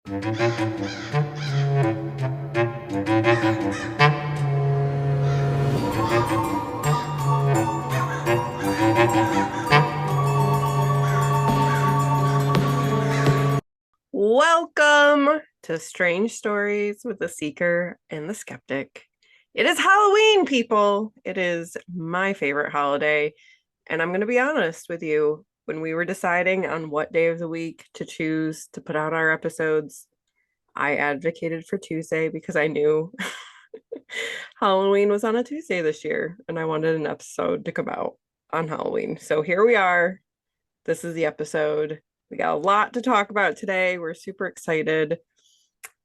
Welcome to Strange Stories with the Seeker and the Skeptic. It is Halloween, people. It is my favorite holiday. And I'm going to be honest with you. When we were deciding on what day of the week to choose to put out our episodes, I advocated for Tuesday because I knew Halloween was on a Tuesday this year and I wanted an episode to come out on Halloween. So here we are. This is the episode. We got a lot to talk about today. We're super excited.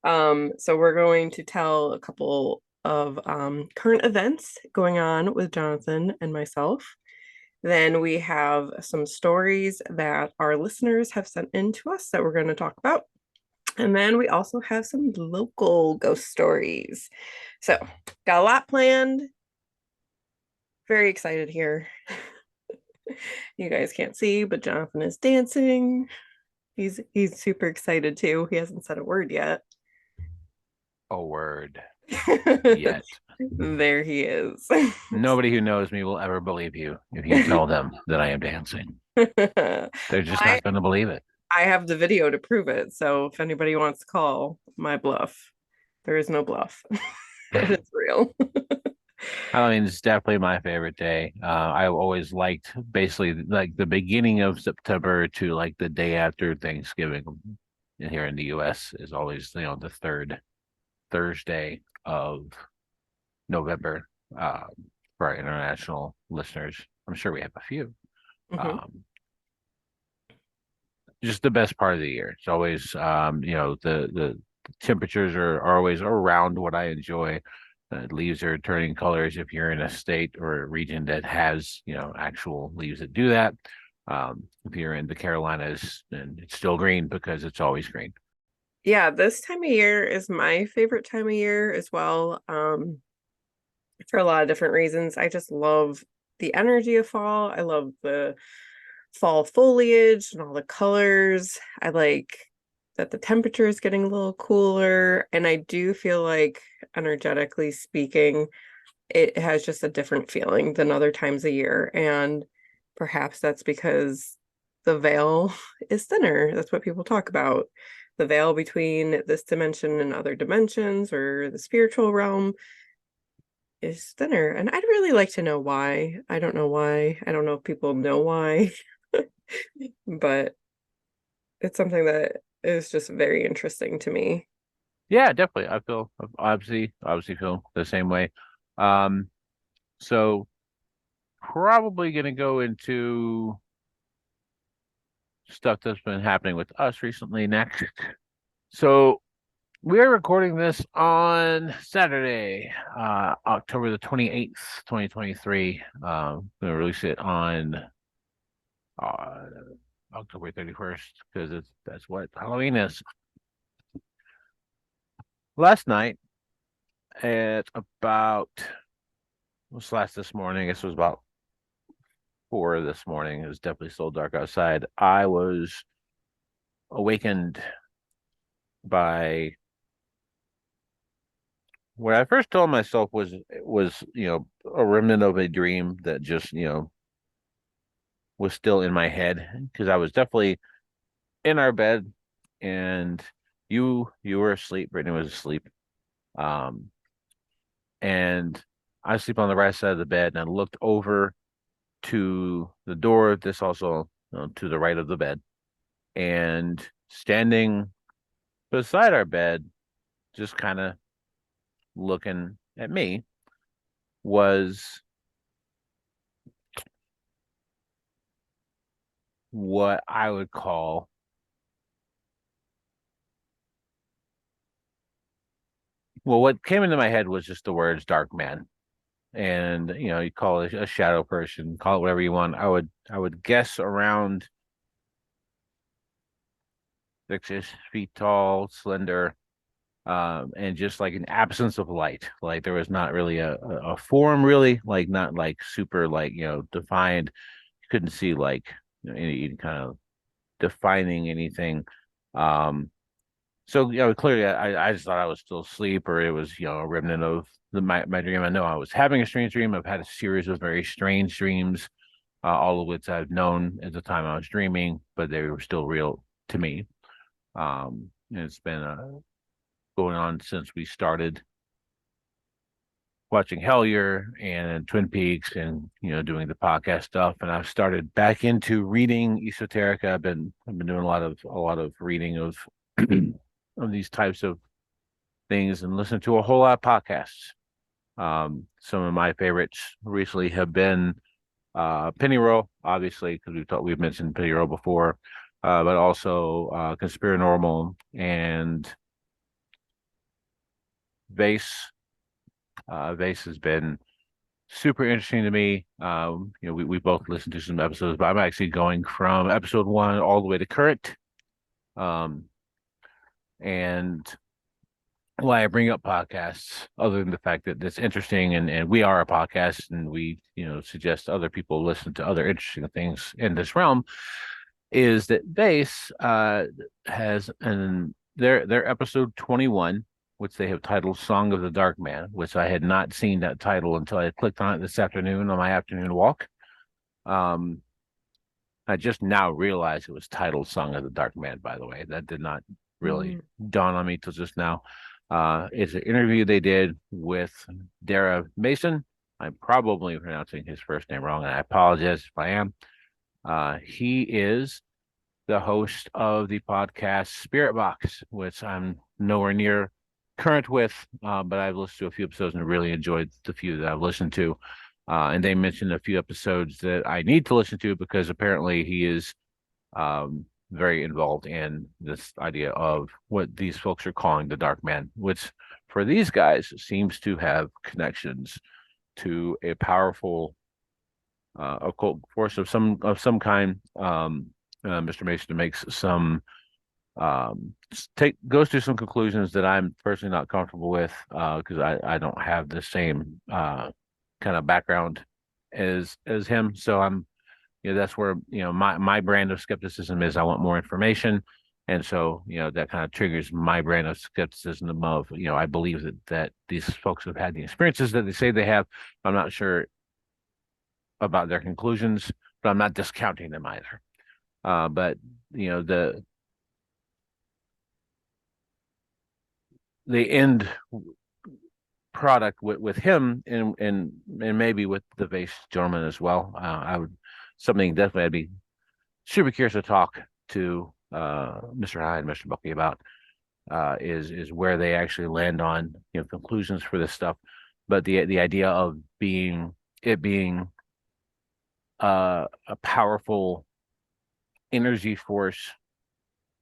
So we're going to tell a couple of current events going on with Jonathan and myself. Then we have some stories that our listeners have sent in to us that we're going to talk about. And then we also have some local ghost stories. So got a lot planned. Very excited here. You guys can't see, but Jonathan is dancing. He's super excited too. He hasn't said a word yet. A word yet. There he is. Nobody who knows me will ever believe you if you tell them that I am dancing. They're just not going to believe it. I have the video to prove it. So if anybody wants to call my bluff, there is no bluff. It's real. Halloween is definitely my favorite day. I always liked basically like the beginning of September to like the day after Thanksgiving here in the US is always, the third Thursday of November for our international listeners. I'm sure we have a few. Just the best part of the year. It's always, the temperatures are always around what I enjoy. Leaves are turning colors if you're in a state or a region that has, actual leaves that do that. If you're in the Carolinas, then it's still green because it's always green. Yeah, this time of year is my favorite time of year as well. For a lot of different reasons. I just love the energy of fall. I love the fall foliage and all the colors. I like that the temperature is getting a little cooler. And I do feel like, energetically speaking, it has just a different feeling than other times of year. And perhaps that's because the veil is thinner. That's what people talk about. The veil between this dimension and other dimensions or the spiritual realm is thinner. And I'd really like to know why. I don't know why. I don't know if people know why. But it's something that is just very interesting to me. Yeah, definitely. I feel obviously feel the same way. So probably gonna go into stuff that's been happening with us recently next. So we're recording this on Saturday, October the 28th, 2023. Gonna release it on October 31st because that's what Halloween is. Last night at about this morning, I guess it was about 4 this morning. It was definitely still dark outside. I was awakened by what I first told myself was a remnant of a dream that just was still in my head because I was definitely in our bed and you were asleep. Brittany was asleep, and I sleep on the right side of the bed, and I looked over to the door. This also to the right of the bed, and standing beside our bed, just kind of looking at me, was what I would call what came into my head was just the words dark man. And you call it a shadow person, call it whatever you want. I would guess around 6 feet tall, slender, and just like an absence of light. Like there was not really a form, really, like not like super like defined. You couldn't see like any kind of defining anything. Um, So, clearly I just thought I was still asleep, or it was, a remnant of my dream. I know I was having a strange dream. I've had a series of very strange dreams, all of which I've known at the time I was dreaming, but they were still real to me. And it's been going on since we started watching Hellier and Twin Peaks, and doing the podcast stuff. And I've started back into reading esoterica. I've been doing a lot of reading of of these types of things, and listening to a whole lot of podcasts. Some of my favorites recently have been Pennyroyal, obviously, because we've mentioned Pennyroyal before, but also Conspiranormal and Vase. Vase has been super interesting to me. We both listened to some episodes, but I'm actually going from episode one all the way to current. Um, and why I bring up podcasts, other than the fact that it's interesting, and we are a podcast, and we, suggest other people listen to other interesting things in this realm, is that Base has their episode 21, which they have titled Song of the Dark Man, which I had not seen that title until I clicked on it this afternoon on my afternoon walk. Um, I just now realized it was titled Song of the Dark Man, by the way. That did not really Mm. dawn on me till just now. It's an interview they did with Dara Mason. I'm probably pronouncing his first name wrong, and I apologize if I am. He is the host of the podcast Spirit Box, which I'm nowhere near current with, but I've listened to a few episodes and really enjoyed the few that I've listened to. And they mentioned a few episodes that I need to listen to, because apparently he is very involved in this idea of what these folks are calling the Dark Man, which for these guys seems to have connections to a powerful occult force of some kind. Mr. Mason makes some goes through some conclusions that I'm personally not comfortable with, because I don't have the same kind of background as him. So that's where my brand of skepticism is. I want more information, and so that kind of triggers my brand of skepticism of I believe that these folks have had the experiences that they say they have. I'm not sure about their conclusions, but I'm not discounting them either. But the end product with him, and maybe with the base gentleman as well. I would something definitely I'd be super curious to talk to Mr. High and Mr. Bucky about, is where they actually land on conclusions for this stuff. But the idea of being a powerful energy force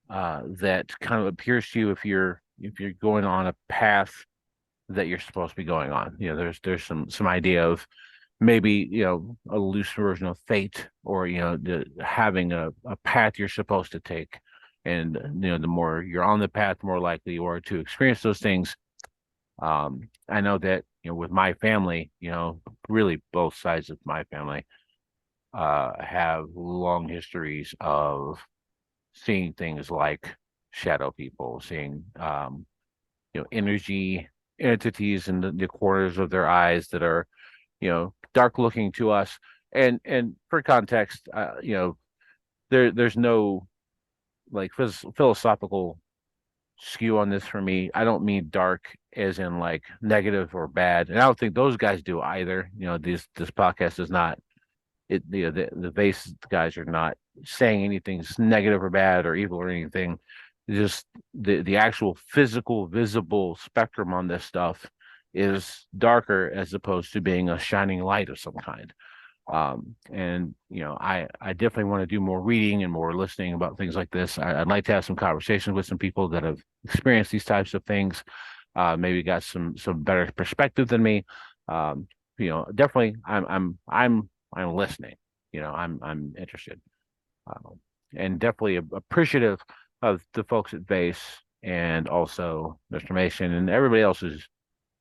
that kind of appears to you if you're going on a path that you're supposed to be going on. There's some idea of maybe a loose version of fate, or having a path you're supposed to take, and the more you're on the path, the more likely you are to experience those things. I know that with my family, really both sides of my family have long histories of seeing things like shadow people, seeing energy entities in the corners of their eyes that are dark looking to us. And for context, there's no like philosophical skew on this for me. I don't mean dark as in like negative or bad, and I don't think those guys do either. This podcast is not it. The base guys are not saying anything's negative or bad or evil or anything. Just the actual physical visible spectrum on this stuff is darker, as opposed to being a shining light of some kind. And I definitely want to do more reading and more listening about things like this. I'd like to have some conversations with some people that have experienced these types of things, maybe got some better perspective than me. Definitely I'm listening. I'm interested, um, and definitely appreciative of the folks at base, and also Mr. Mason and everybody else who's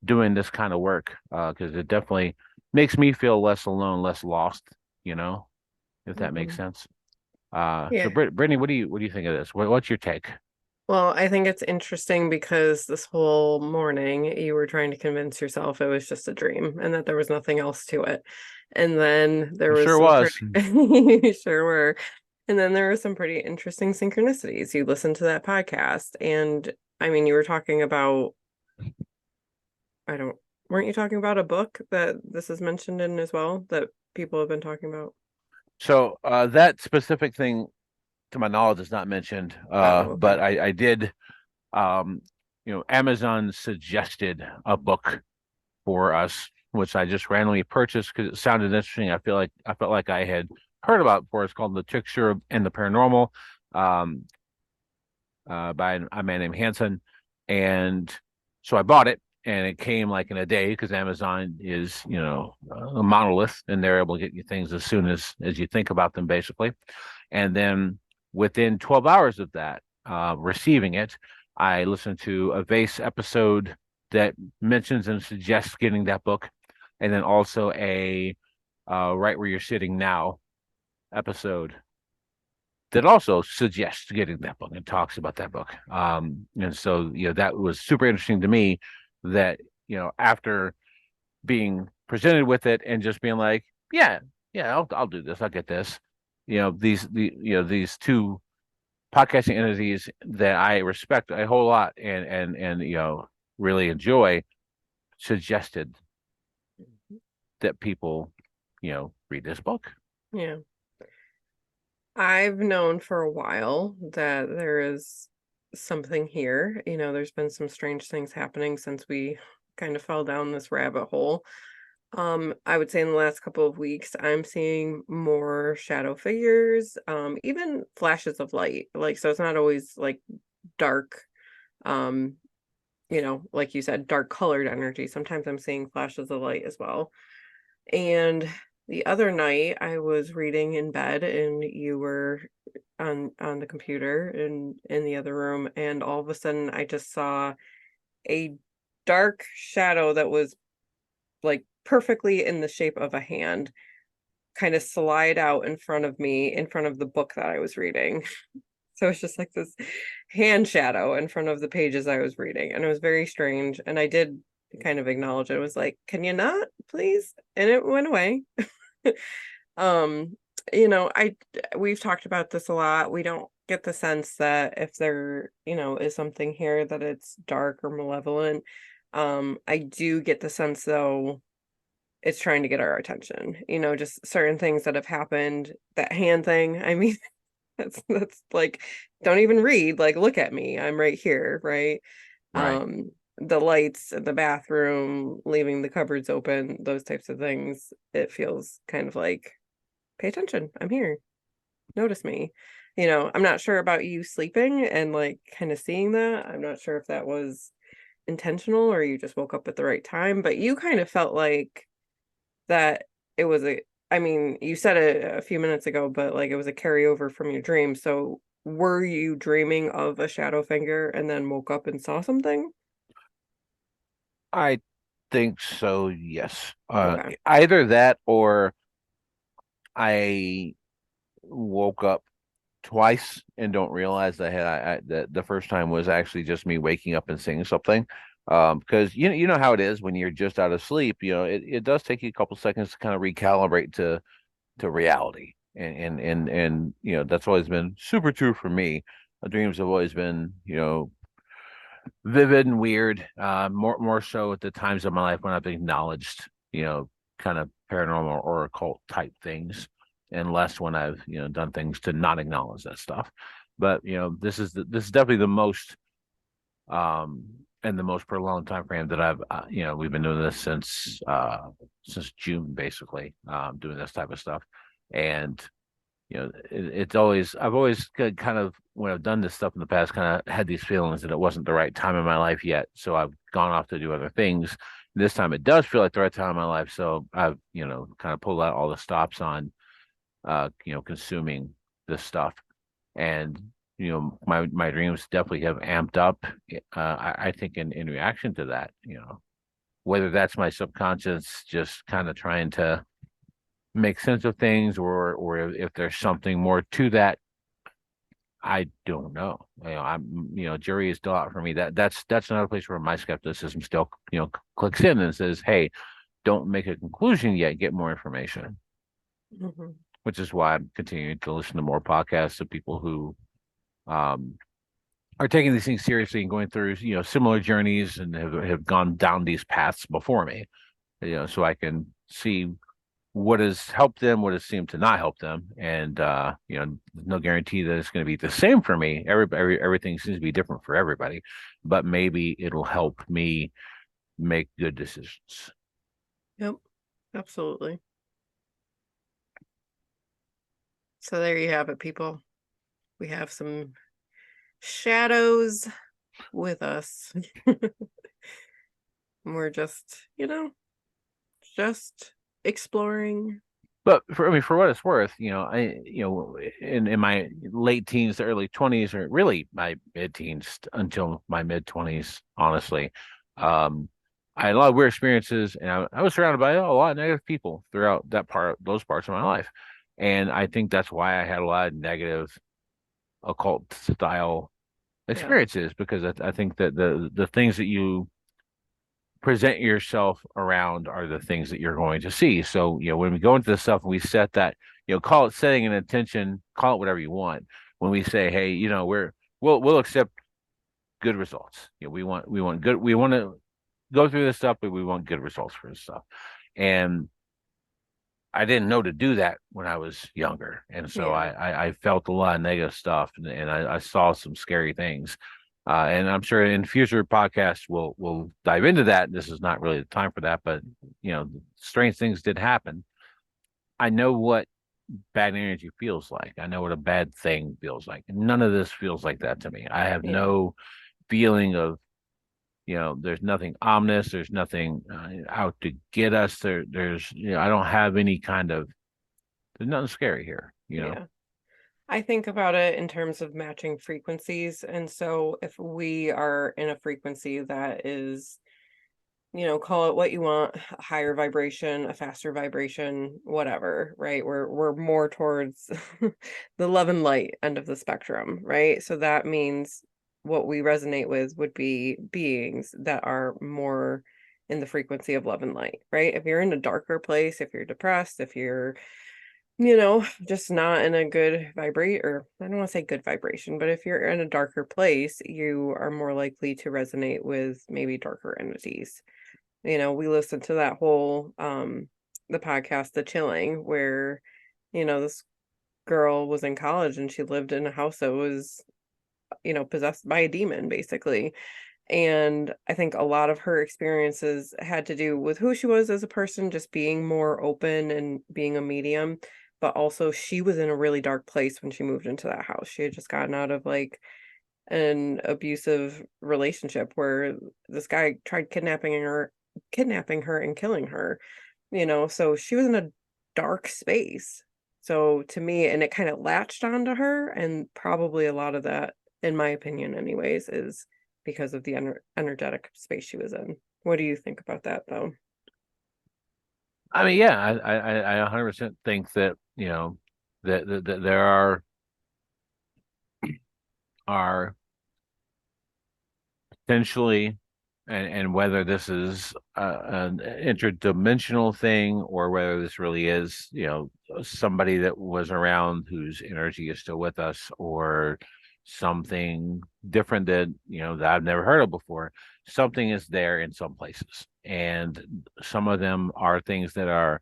doing this kind of work, because it definitely makes me feel less alone, less lost, if that makes Mhm. sense. So Yeah. Brittany, what do you think of this? What's your take? Well, I think it's interesting because this whole morning you were trying to convince yourself it was just a dream and that there was nothing else to it. And then there It was sure some pretty, was. you sure were. And then there were some pretty interesting synchronicities. You listened to that podcast, and I mean, you were talking about, I don't, weren't you talking about a book that this is mentioned in as well that people have been talking about? So that specific thing, to my knowledge, is not mentioned. Oh, But okay. I did, um, Amazon suggested a book for us, which I just randomly purchased because it sounded interesting. I felt like I had heard about it before. It's called The Tincture and the Paranormal, um, by a man named Hanson, and so I bought it, and it came like in a day because Amazon is, a monolith, and they're able to get you things as soon as you think about them, basically. And then within 12 hours of that, receiving it, I listened to a Vase episode that mentions and suggests getting that book, and then also a Right Where You're Sitting Now episode that also suggests getting that book and talks about that book. And so, that was super interesting to me that, after being presented with it and just being like, yeah, yeah, I'll do this. I'll get this. These two podcasting entities that I respect a whole lot and really enjoy suggested that people, read this book. Yeah. I've known for a while that there is something here. There's been some strange things happening since we kind of fell down this rabbit hole. I would say in the last couple of weeks, I'm seeing more shadow figures, even flashes of light. Like, so it's not always like dark, um, like you said, dark colored energy. Sometimes I'm seeing flashes of light as well. And the other night I was reading in bed and you were on the computer in the other room, and all of a sudden I just saw a dark shadow that was like perfectly in the shape of a hand kind of slide out in front of me in front of the book that I was reading. So it's just like this hand shadow in front of the pages I was reading, and it was very strange, and I did kind of acknowledge it. It was like, can you not, please? And it went away. Um, I we've talked about this a lot. We don't get the sense that if there, is something here that it's dark or malevolent. I do get the sense though it's trying to get our attention. Just certain things that have happened. That hand thing, I mean, that's like, don't even read, like look at me. I'm right here, right? Right. The lights in the bathroom, leaving the cupboards open, those types of things. It feels kind of like, pay attention. I'm here. Notice me. I'm not sure about you sleeping and like kind of seeing that. I'm not sure if that was intentional or you just woke up at the right time, but you kind of felt like that it was a, I mean, you said it a few minutes ago, but like it was a carryover from your dream. So were you dreaming of a shadow finger and then woke up and saw something? I think so, yes. Okay. Either that or I woke up twice and don't realize the first time was actually just me waking up and seeing something. Because you know how it is when you're just out of sleep, it does take you a couple seconds to kind of recalibrate to reality. And that's always been super true for me. My dreams have always been, vivid and weird. More so at the times of my life when I've acknowledged, kind of paranormal or occult type things, and less when I've done things to not acknowledge that stuff. But this is definitely the most um and the most prolonged time frame that I've we've been doing this since June basically, doing this type of stuff. And it's always I've always kind of, when I've done this stuff in the past, kind of had these feelings that it wasn't the right time in my life yet, so I've gone off to do other things. This time it does feel like the right time in my life, so I've kind of pulled out all the stops on consuming this stuff. And my dreams definitely have amped up, I think in reaction to that, whether that's my subconscious just kind of trying to make sense of things, or if there's something more to that, I don't know. Jury is still out for me. That's another place where my skepticism still, clicks in and says, "Hey, don't make a conclusion yet. Get more information." Hmm. Which is why I'm continuing to listen to more podcasts of people who um, are taking these things seriously and going through, similar journeys and have gone down these paths before me. So I can see what has helped them, what has seemed to not help them, and there's no guarantee that it's going to be the same for me. Everything seems to be different for everybody, but maybe it'll help me make good decisions. Yep, absolutely. So there you have it, people. We have some shadows with us. We're just, just exploring. But for what it's worth, in my late teens, to early 20s, or really my mid teens until my mid 20s, honestly, um, I had a lot of weird experiences, and I was surrounded by a lot of negative people throughout those parts of my life, and I think that's why I had a lot of negative occult style Yeah. experiences, because I think that the things that you present yourself around are the things that you're going to see. So, when we go into this stuff and we set that, call it setting an intention, call it whatever you want. When we say, hey, we'll accept good results. We want to go through this stuff, but we want good results for this stuff. And I didn't know to do that when I was younger. And so Yeah. I felt a lot of negative stuff, and I saw some scary things. And I'm sure in future podcasts we'll dive into that. This is not really the time for that, but strange things did happen. I know what bad energy feels like. I know what a bad thing feels like. None of this feels like that to me. I have Yeah. no feeling of, there's nothing ominous. There's nothing out to get us. There's, I don't have any kind of, there's nothing scary here. Yeah. I think about it in terms of matching frequencies. And so if we are in a frequency that is, call it what you want, a higher vibration, a faster vibration, whatever, right? We're more towards the love and light end of the spectrum, right? So that means what we resonate with would be beings that are more in the frequency of love and light, right? If you're in a darker place, if you're depressed, if you're just not in a good vibrate, or I don't want to say good vibration, but if you're in a darker place, you are more likely to resonate with maybe darker entities. We listened to that whole the podcast The Chilling, where this girl was in college and she lived in a house that was possessed by a demon, basically. And I think a lot of her experiences had to do with who she was as a person, just being more open and being a medium. But also, she was in a really dark place when she moved into that house. She had just gotten out of like an abusive relationship where this guy tried kidnapping her and killing her. So she was in a dark space. So to me, and it kind of latched onto her, and probably a lot of that, in my opinion, anyways, is because of the energetic space she was in. What do you think about that, though? I mean, yeah, I 100% think that, that there are potentially, and whether this is an interdimensional thing or whether this really is, somebody that was around whose energy is still with us, or something different that I've never heard of before. Something is there in some places, and some of them are things that are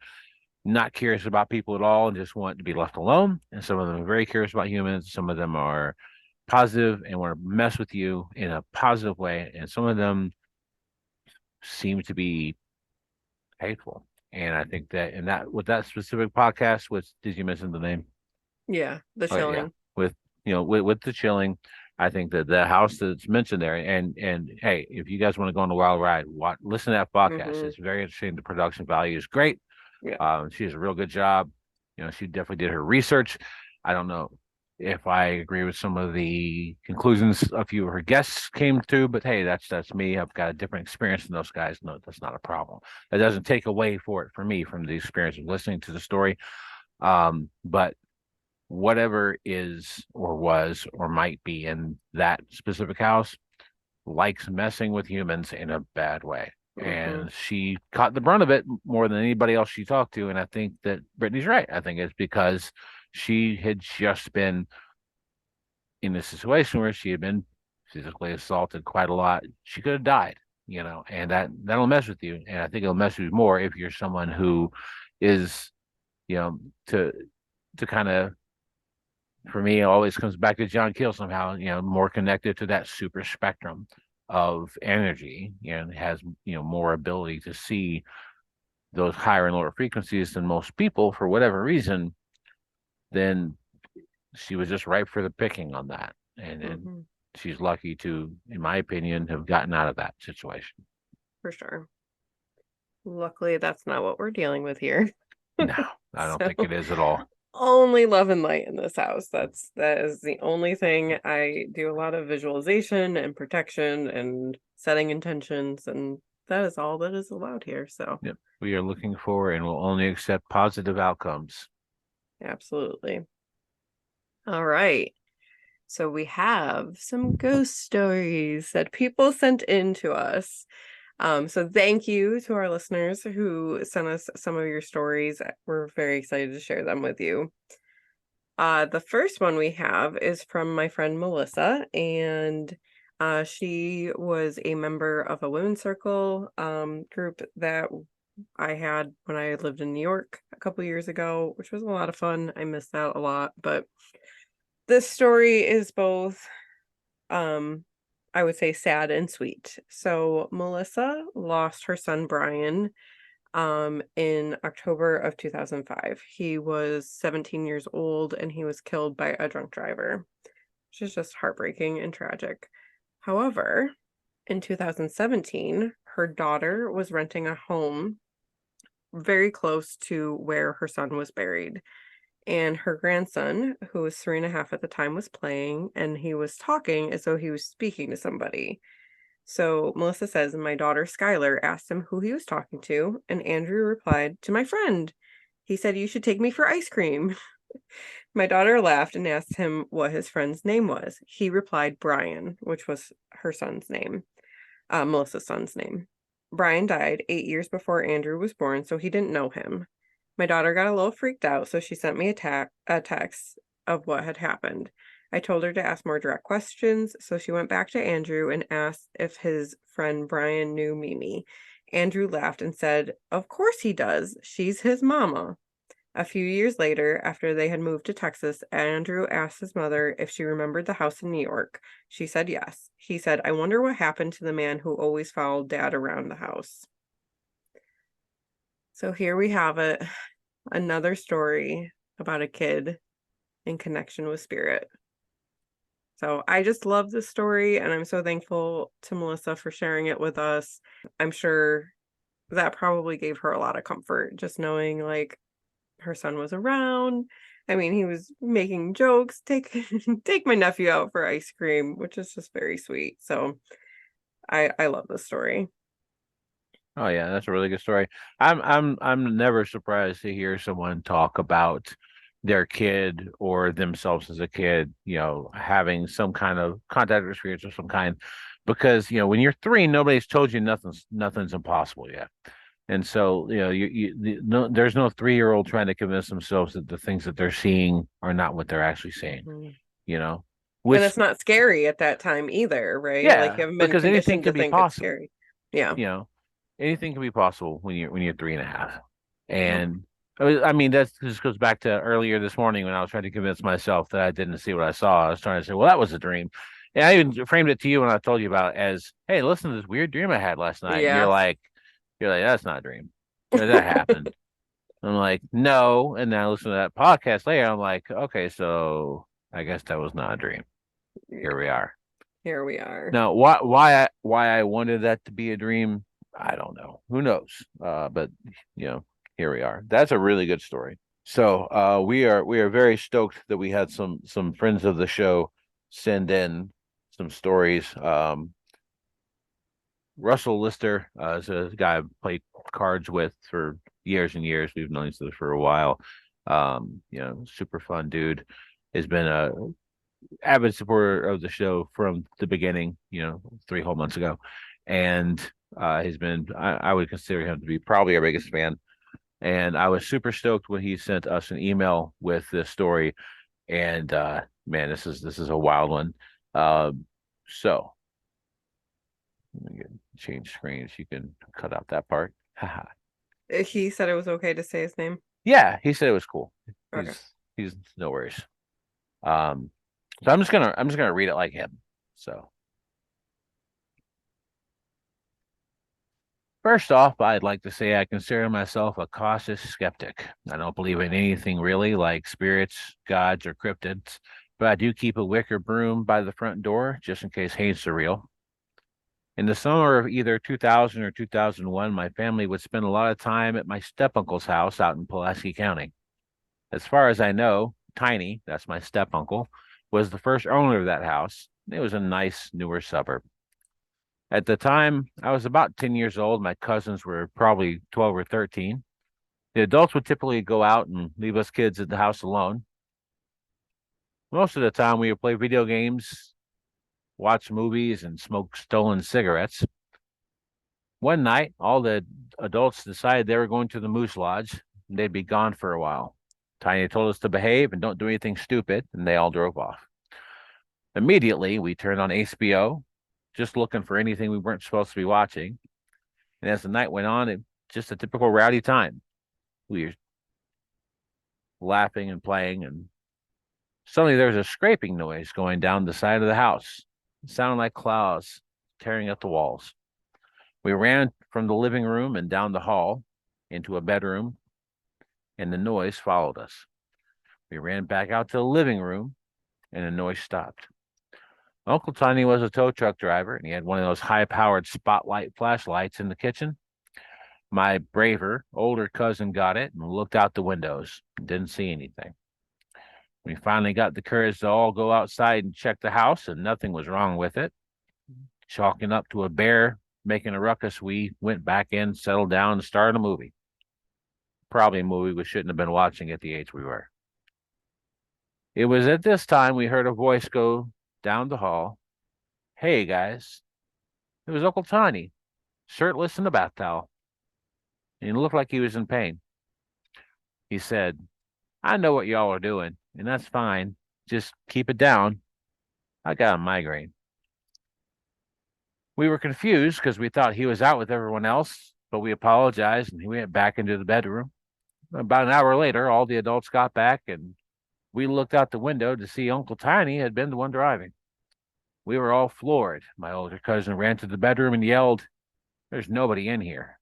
not curious about people at all and just want to be left alone. And some of them are very curious about humans. Some of them are positive and want to mess with you in a positive way. And some of them seem to be hateful. And I think that in that with that specific podcast, which did you mention the name? Yeah, The Oh yeah. Chilling. With with the chilling, I think that the house that's mentioned there, and hey, if you guys want to go on a wild ride, listen to that podcast. Hmm. It's very interesting. The production value is great. Yeah. She does a real good job. She definitely did her research. I don't know if I agree with some of the conclusions a few of her guests came to, but hey, that's me. I've got a different experience than those guys. No, that's not a problem. That doesn't take away for me from the experience of listening to the story. But whatever is or was or might be in that specific house likes messing with humans in a bad way. Mm-hmm. And she caught the brunt of it more than anybody else she talked to. And I think that Brittany's right. I think it's because she had just been in a situation where she had been physically assaulted quite a lot. She could have died, and that'll mess with you. And I think it'll mess with you more if you're someone who is, you know, to kind of, for me, it always comes back to John Keel somehow, more connected to that super spectrum of energy, and has, more ability to see those higher and lower frequencies than most people for whatever reason. Then she was just ripe for the picking on that. And Mm-hmm. she's lucky to, in my opinion, have gotten out of that situation. For sure. Luckily, that's not what we're dealing with here. No, I don't So think it is at all. only love and light in this house. That is the only thing. I do a lot of visualization and protection and setting intentions, and that is all that is allowed here. So Yep. We are looking for and will only accept positive outcomes. absolutely. All right. So we have some ghost stories that people sent in to us. So thank you to our listeners who sent us some of your stories. We're very excited to share them with you. The first one we have is from my friend Melissa, and she was a member of a women's circle group that I had when I lived in New York a couple years ago, which was a lot of fun. I missed that a lot, but this story is both, I would say, sad and sweet. So Melissa lost her son Brian in October of 2005. He was 17 years old and he was killed by a drunk driver, which is just heartbreaking and tragic. However, in 2017, her daughter was renting a home very close to where her son was buried. And her grandson, who was 3.5 at the time, was playing, and he was talking as though he was speaking to somebody. So Melissa says, my daughter Skylar asked him who he was talking to, and Andrew replied, to my friend. He said, you should take me for ice cream. My daughter laughed and asked him what his friend's name was. He replied, Brian, which was her son's name, Melissa's son's name. Brian died 8 years before Andrew was born, so he didn't know him. My daughter got a little freaked out, so she sent me a text of what had happened. I told her to ask more direct questions, so she went back to Andrew and asked if his friend Brian knew Mimi. Andrew laughed and said, of course he does. She's his mama. A few years later, after they had moved to Texas, Andrew asked his mother if she remembered the house in New York. She said yes. He said, I wonder what happened to the man who always followed Dad around the house. So here we have it. Another story about a kid in connection with spirit. So I just love this story, and I'm so thankful to Melissa for sharing it with us. I'm sure that probably gave her a lot of comfort, just knowing like her son was around. I mean, he was making jokes, take take my nephew out for ice cream, which is just very sweet. So I love this story. Oh yeah, that's a really good story. I'm never surprised to hear someone talk about their kid or themselves as a kid, having some kind of contact experience of some kind, because when you're 3, nobody's told you nothing's impossible yet. And so, no, there's no 3-year-old trying to convince themselves that the things that they're seeing are not what they're actually seeing, Mhm. you know, And which, it's not scary at that time either, right? Like you yeah, haven't been because anything conditioned to could be think it's possible, scary. Yeah. you know, anything can be possible when you're 3.5. Yep. And I mean, that just goes back to earlier this morning when I was trying to convince myself that I didn't see what I saw. I was trying to say, well, that was a dream. And I even framed it to you when I told you about it as, hey, listen to this weird dream I had last night. And Yeah. you're like, that's not a dream. That happened. I'm like, no. And then I listen to that podcast later. I'm like, okay, so I guess that was not a dream. Here we are. Here we are. Now, why I wanted that to be a dream, I don't know. Who knows? But here we are. That's a really good story. So we are very stoked that we had some friends of the show send in some stories. Russell Lister is a guy I've played cards with for years and years. We've known each other for a while. Super fun dude. Has been a avid supporter of the show from the beginning, 3 whole months ago. And he's been, I would consider him to be probably our biggest fan. And I was super stoked when he sent us an email with this story. And man, this is a wild one. So let me change screens. You can cut out that part. He said it was okay to say his name. Yeah, he said it was cool. Okay. He's no worries. Um, so I'm just gonna read it like him. So first off, I'd like to say I consider myself a cautious skeptic. I don't believe in anything really, like spirits, gods, or cryptids, but I do keep a wicker broom by the front door just in case haints are real. In the summer of either 2000 or 2001, my family would spend a lot of time at my stepuncle's house out in Pulaski County. As far as I know, Tiny, that's my stepuncle, was the first owner of that house. It was a nice, newer suburb. At the time, I was about 10 years old. My cousins were probably 12 or 13. The adults would typically go out and leave us kids at the house alone. Most of the time, we would play video games, watch movies, and smoke stolen cigarettes. One night, all the adults decided they were going to the Moose Lodge, and they'd be gone for a while. Tiny told us to behave and don't do anything stupid, and they all drove off. Immediately, we turned on HBO, just looking for anything we weren't supposed to be watching. And as the night went on, it just a typical rowdy time. We were laughing and playing, and suddenly there was a scraping noise going down the side of the house. It sounded like clouds tearing at the walls. We ran from the living room and down the hall into a bedroom, and the noise followed us. We ran back out to the living room, and the noise stopped. Uncle Tony was a tow truck driver, and he had one of those high-powered spotlight flashlights in the kitchen. My braver, older cousin got it and looked out the windows and didn't see anything. We finally got the courage to all go outside and check the house, and nothing was wrong with it. Chalking up to a bear making a ruckus, we went back in, settled down, and started a movie. Probably a movie we shouldn't have been watching at the age we were. It was at this time we heard a voice go down the hall. Hey, guys. It was Uncle Tiny, shirtless in a bath towel. And he looked like he was in pain. He said, I know what y'all are doing, and that's fine. Just keep it down. I got a migraine. We were confused because we thought he was out with everyone else, but we apologized and he went back into the bedroom. About an hour later, all the adults got back and we looked out the window to see Uncle Tiny had been the one driving. We were all floored. My older cousin ran to the bedroom and yelled, There's nobody in here.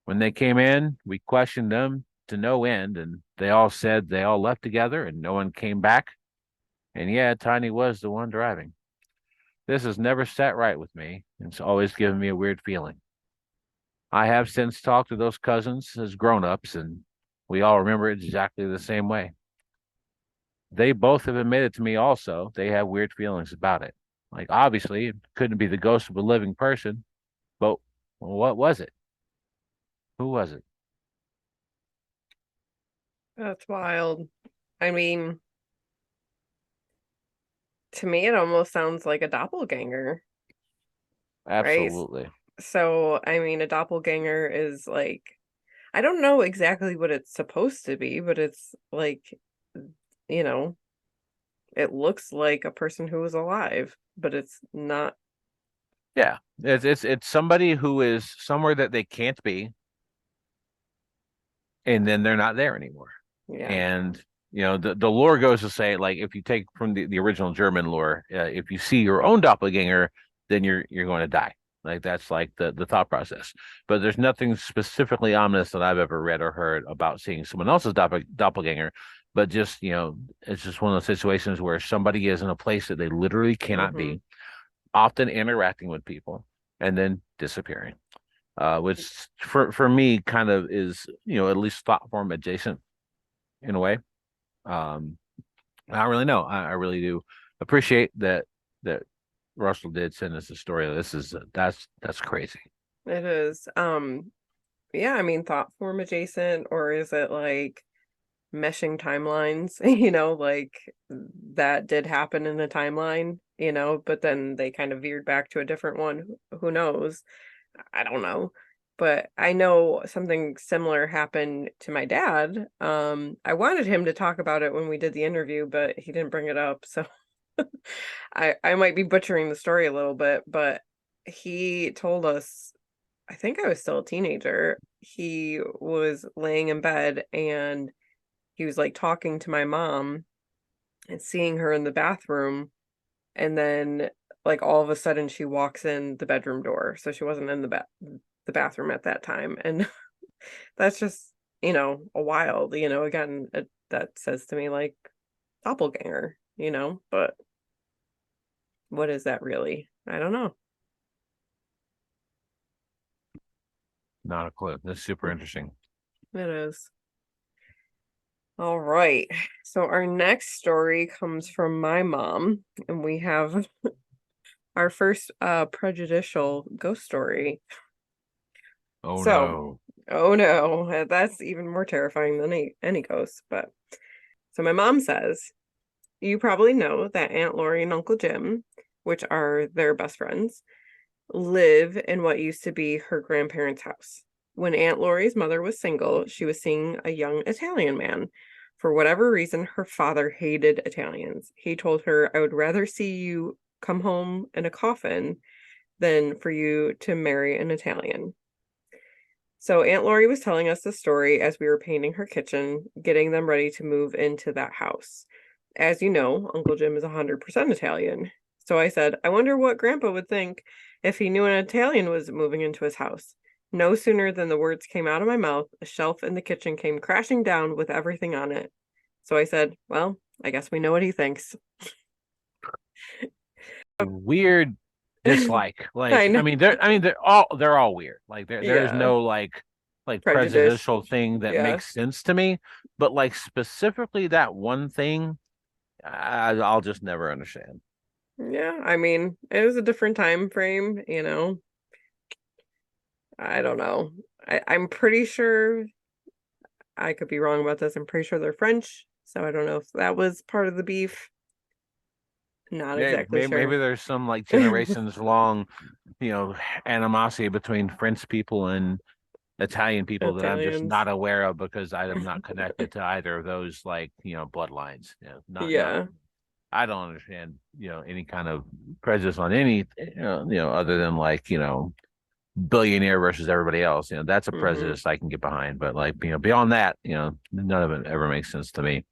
When they came in, we questioned them to no end, and they all said they all left together and no one came back. And yeah, Tiny was the one driving. This has never sat right with me. It's always given me a weird feeling. I have since talked to those cousins as grown-ups, and we all remember it exactly the same way. They both have admitted to me also they have weird feelings about it. Like, obviously, it couldn't be the ghost of a living person, but what was it? Who was it? That's wild. I mean, to me, it almost sounds like a doppelganger, right? Absolutely. So, I mean, a doppelganger is like, I don't know exactly what it's supposed to be, but it's like, you know, it looks like a person who is alive, but it's not. Yeah. It's somebody who is somewhere that they can't be, and then they're not there anymore. Yeah. And the lore goes to say, like, if you take from the original German lore, if you see your own doppelganger, then you're going to die. Like, that's like the thought process. But there's nothing specifically ominous that I've ever read or heard about seeing someone else's doppelganger. But just, it's just one of those situations where somebody is in a place that they literally cannot Hmm. be, often interacting with people, and then disappearing. Which for me kind of is, at least thought form adjacent in a way. Um, I don't really know. I really do appreciate that Russell did send us a story. That's crazy. It is. Yeah, I mean, thought form adjacent, or is it like meshing timelines, like that did happen in a timeline, but then they kind of veered back to a different one. Who knows? I don't know. But I know something similar happened to my dad. I wanted him to talk about it when we did the interview, but he didn't bring it up. So I might be butchering the story a little bit, but he told us, I think I was still a teenager. He was laying in bed and he was like talking to my mom and seeing her in the bathroom, and then like all of a sudden she walks in the bedroom door. So she wasn't in the bathroom at that time. And that's just, a wild, again, that says to me like doppelganger, but what is that really? I don't know. Not a clue. That's super interesting. It is. All right. So our next story comes from my mom, and we have our first prejudicial ghost story. Oh So, no. oh no, that's even more terrifying than any ghost. But so my mom says, you probably know that Aunt Lori and Uncle Jim, which are their best friends, live in what used to be her grandparents' house. When Aunt Lori's mother was single, she was seeing a young Italian man. For whatever reason, her father hated Italians. He told her, I would rather see you come home in a coffin than for you to marry an Italian. So Aunt Lori was telling us the story as we were painting her kitchen, getting them ready to move into that house. As you know, Uncle Jim is 100% Italian. So I said, I wonder what Grandpa would think if he knew an Italian was moving into his house. No sooner than the words came out of my mouth, a shelf in the kitchen came crashing down with everything on it. So I said, well, I guess we know what he thinks. Weird dislike. I Like, know. they're all weird. Like there's Yeah. no like Prejudice. prejudicial thing that Yeah. makes sense to me, but like specifically that one thing, I'll just never understand. Yeah. I mean, it was a different time frame. I don't know. I'm pretty sure, I could be wrong about this. I'm pretty sure they're French. So I don't know if that was part of the beef. Not Yeah, exactly maybe sure. there's some like generations long, you know, animosity between French people and Italian people that I'm just Italians. not aware of because I am not connected to either of those like, bloodlines. Not Yeah. I don't understand, any kind of prejudice on any, other than like, billionaire versus everybody else. That's a Hmm. prejudice I can get behind. But like, beyond that, none of it ever makes sense to me.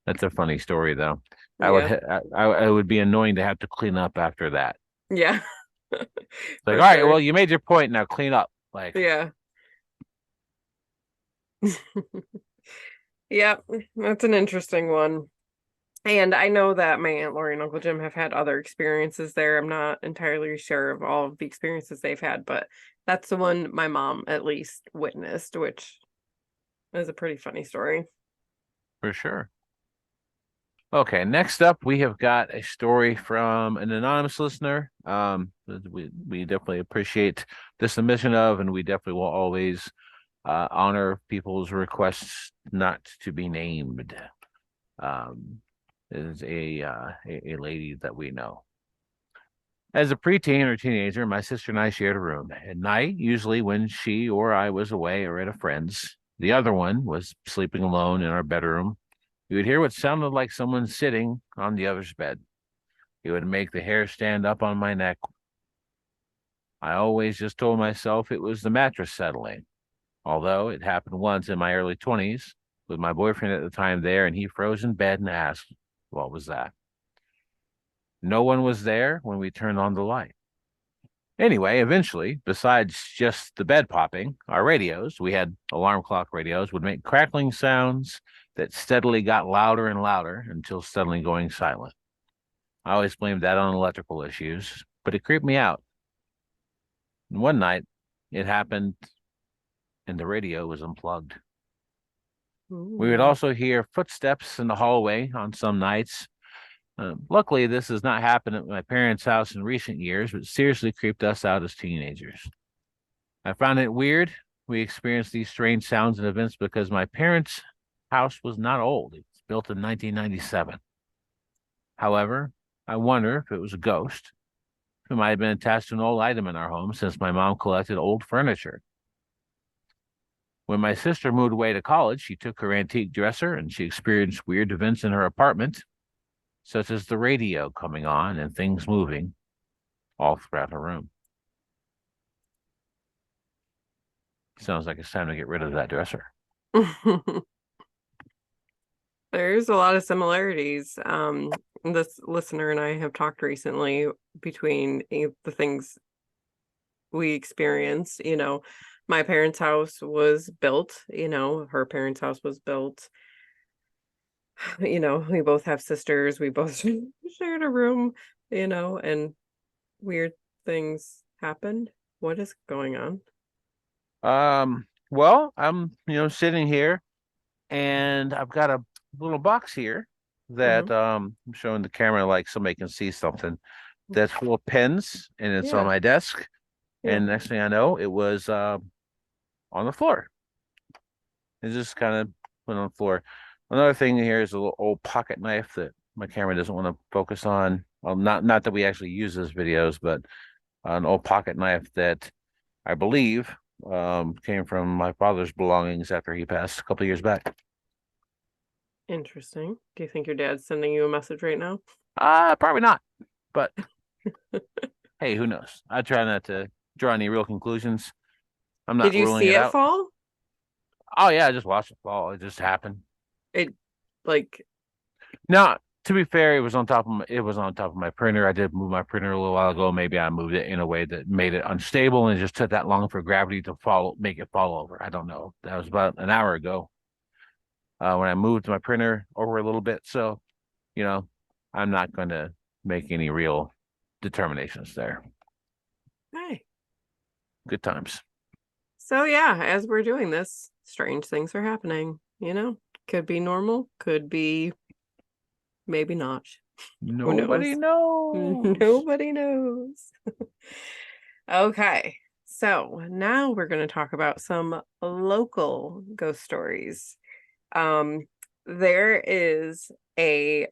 That's a funny story though. I would Yeah. I would be annoying to have to clean up after that. Yeah. It's like, For all right, well, sure. you made your point, now clean up. Like, Yeah. Yeah. That's an interesting one. And I know that my Aunt Lori and Uncle Jim have had other experiences there. I'm not entirely sure of all of the experiences they've had, but that's the one my mom at least witnessed, which is a pretty funny story. for sure. Okay, next up we have got a story from an anonymous listener. We definitely appreciate the submission of, and we definitely will always honor people's requests not to be named. Um, is a lady that we know. As a preteen or teenager, my sister and I shared a room. At night, usually when she or I was away or at a friend's, the other one was sleeping alone in our bedroom. You would hear what sounded like someone sitting on the other's bed. It would make the hair stand up on my neck. I always just told myself it was the mattress settling, although it happened once in my early 20s with my boyfriend at the time there, and he froze in bed and asked, what was that? No one was there when we turned on the light. Anyway, eventually, besides just the bed popping, our radios, we had alarm clock radios, would make crackling sounds that steadily got louder and louder until suddenly going silent. I always blamed that on electrical issues, but it creeped me out. And one night, it happened and the radio was unplugged. We would Ooh. also hear footsteps in the hallway on some nights. Luckily, this has not happened at my parents' house in recent years, but seriously creeped us out as teenagers. I found it weird. We experienced these strange sounds and events because my parents' house was not old. It was built in 1997. However, I wonder if it was a ghost who might have been attached to an old item in our home since my mom collected old furniture. When my sister moved away to college, she took her antique dresser and she experienced weird events in her apartment, such as the radio coming on and things moving all throughout her room. Sounds like it's time to get rid of that dresser. There's a lot of similarities. This listener and I have talked recently between the things we experience. My parents' house was built, her parents' house was built. We both have sisters, we both shared a room, and weird things happened. What is going on? Well, I'm, sitting here and I've got a little box here Hmm. that I'm showing the camera like somebody can see something that's full of pens and it's on Yeah, my desk. yeah. And next thing I know, it was on the floor. It just kind of went on the floor. Another thing here is a little old pocket knife that my camera doesn't want to focus on. Well, not that we actually use those videos, but an old pocket knife that I believe came from my father's belongings after he passed a couple of years back. Interesting. Do you think your dad's sending you a message right now? Probably not, but hey, who knows? I try not to draw any real conclusions. I'm Did not you ruling see it it out. fall? Oh yeah, I just watched it fall. It just happened. It like Now, to be fair, it was on top of my printer. I did move my printer a little while ago. Maybe I moved it in a way that made it unstable and it just took that long for gravity to make it fall over. I don't know. That was about an hour ago when I moved my printer over a little bit. So, you know, I'm not going to make any real determinations there. hey. Good times. So yeah, as we're doing this, strange things are happening, Could be normal, could be maybe not. Who Nobody knows? knows. Nobody knows. Okay. So now we're going to talk about some local ghost stories. Um, there is a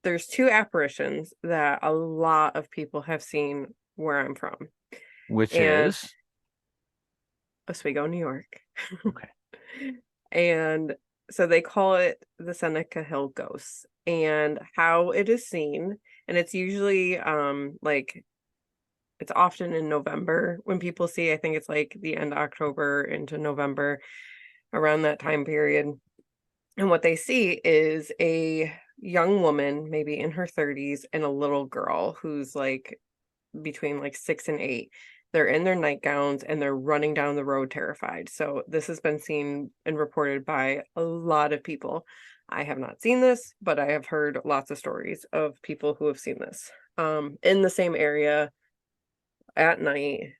there's two apparitions that a lot of people have seen where I'm from. Which And is Oswego, New York. okay. And so they call it the Seneca Hill Ghosts. And how it is seen, and it's usually like it's often in November when people see, I think it's like the end of October into November, around that time period. And what they see is a young woman, maybe in her 30s, and a little girl who's like between like 6 and 8. They're in their nightgowns and they're running down the road terrified. So this has been seen and reported by a lot of people. I have not seen this, but I have heard lots of stories of people who have seen this in the same area at night.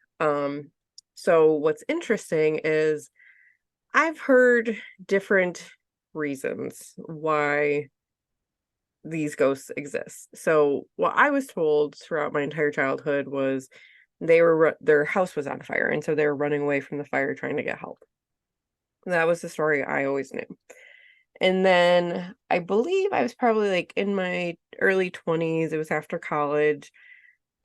So what's interesting is I've heard different reasons why these ghosts exist. So what I was told throughout my entire childhood was their house was on fire, and so they were running away from the fire trying to get help. That was the story I always knew. And then I believe I was probably like in my early 20s, it was after college.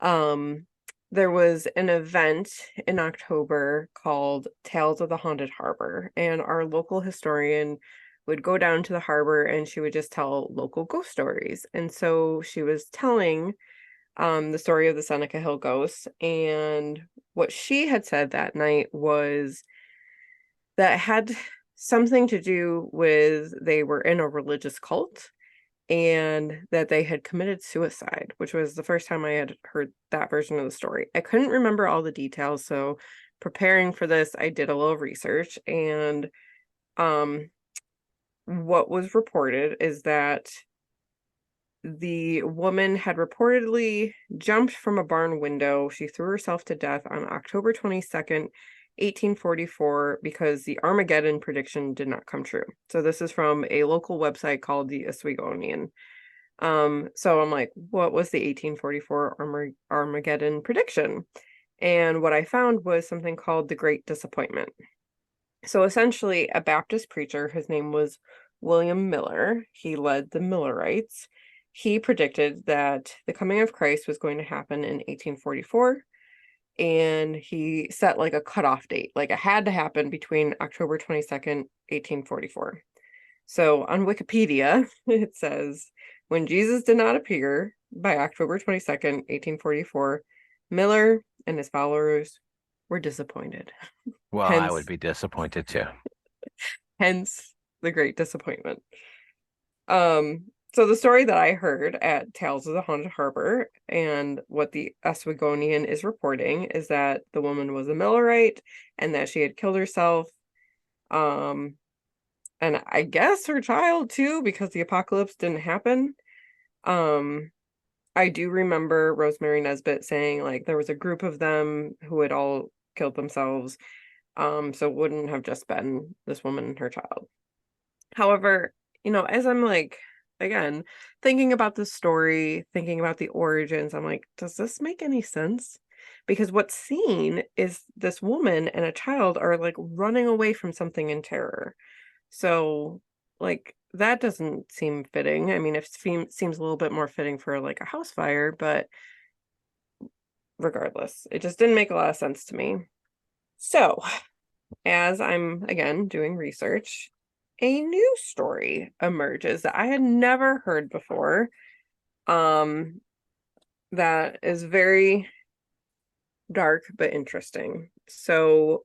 Um, there was an event in October called Tales of the Haunted Harbor, and our local historian would go down to the harbor and she would just tell local ghost stories. And so she was telling the story of the Seneca Hill ghosts, and what she had said that night was that had something to do with they were in a religious cult and that they had committed suicide, which was the first time I had heard that version of the story. I couldn't remember all the details, so preparing for this, I did a little research, and um, what was reported is that the woman had reportedly jumped from a barn window. She threw herself to death on October 22nd, 1844, because the Armageddon prediction did not come true. So this is from a local website called the Oswegonian. So I'm like, what was the 1844 Armageddon prediction? And what I found was something called the Great Disappointment. So essentially, a Baptist preacher, his name was William Miller. He led the Millerites. He predicted that the coming of Christ was going to happen in 1844, and he set like a cutoff date, like it had to happen between October 22nd, 1844. So on Wikipedia, it says, when Jesus did not appear by October 22nd, 1844, Miller and his followers were disappointed. Well, I would Hence, be disappointed too. hence the great disappointment. So the story that I heard at Tales of the Haunted Harbor and what the Oswegonian is reporting is that the woman was a Millerite and that she had killed herself. Um, and I guess her child too, because the apocalypse didn't happen. Um, I do remember Rosemary Nesbitt saying like there was a group of them who had all killed themselves. So it wouldn't have just been this woman and her child. However, as I'm like, again, thinking about the story, thinking about the origins, I'm like, does this make any sense? Because what's seen is this woman and a child are like running away from something in terror. So, like, that doesn't seem fitting. I mean, it seems a little bit more fitting for like a house fire, but regardless, it just didn't make a lot of sense to me. So, as I'm again doing research, a new story emerges that I had never heard before. Um, that is very dark but interesting. So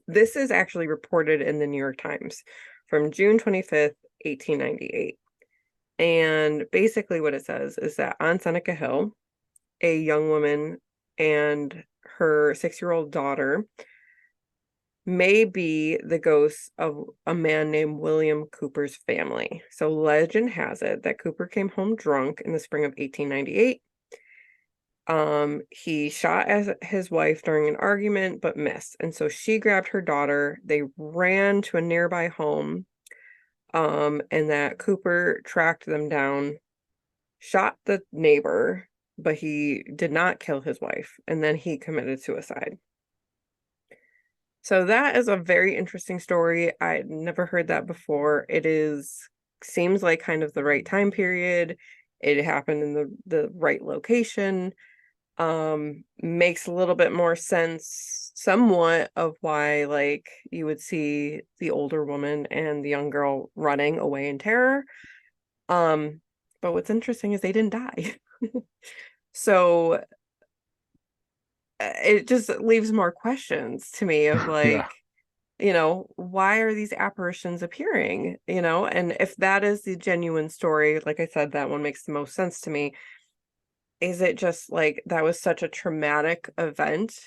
this is actually reported in the New York Times from June 25th, 1898. And basically what it says is that on Seneca Hill, a young woman and her 6-year-old daughter may be the ghost of a man named William Cooper's family. So legend has it that Cooper came home drunk in the spring of 1898. He shot at his wife during an argument but missed. And so she grabbed her daughter. They ran to a nearby home. And that Cooper tracked them down, shot the neighbor, but he did not kill his wife, and then he committed suicide. So that is a very interesting story. I'd never heard that before. Seems like kind of the right time period. It happened in the right location. Makes a little bit more sense somewhat of why like you would see the older woman and the young girl running away in terror. But what's interesting is they didn't die. So it just leaves more questions to me of Yeah. like, why are these apparitions appearing? And if that is the genuine story, like I said, that one makes the most sense to me. Is it just like that was such a traumatic event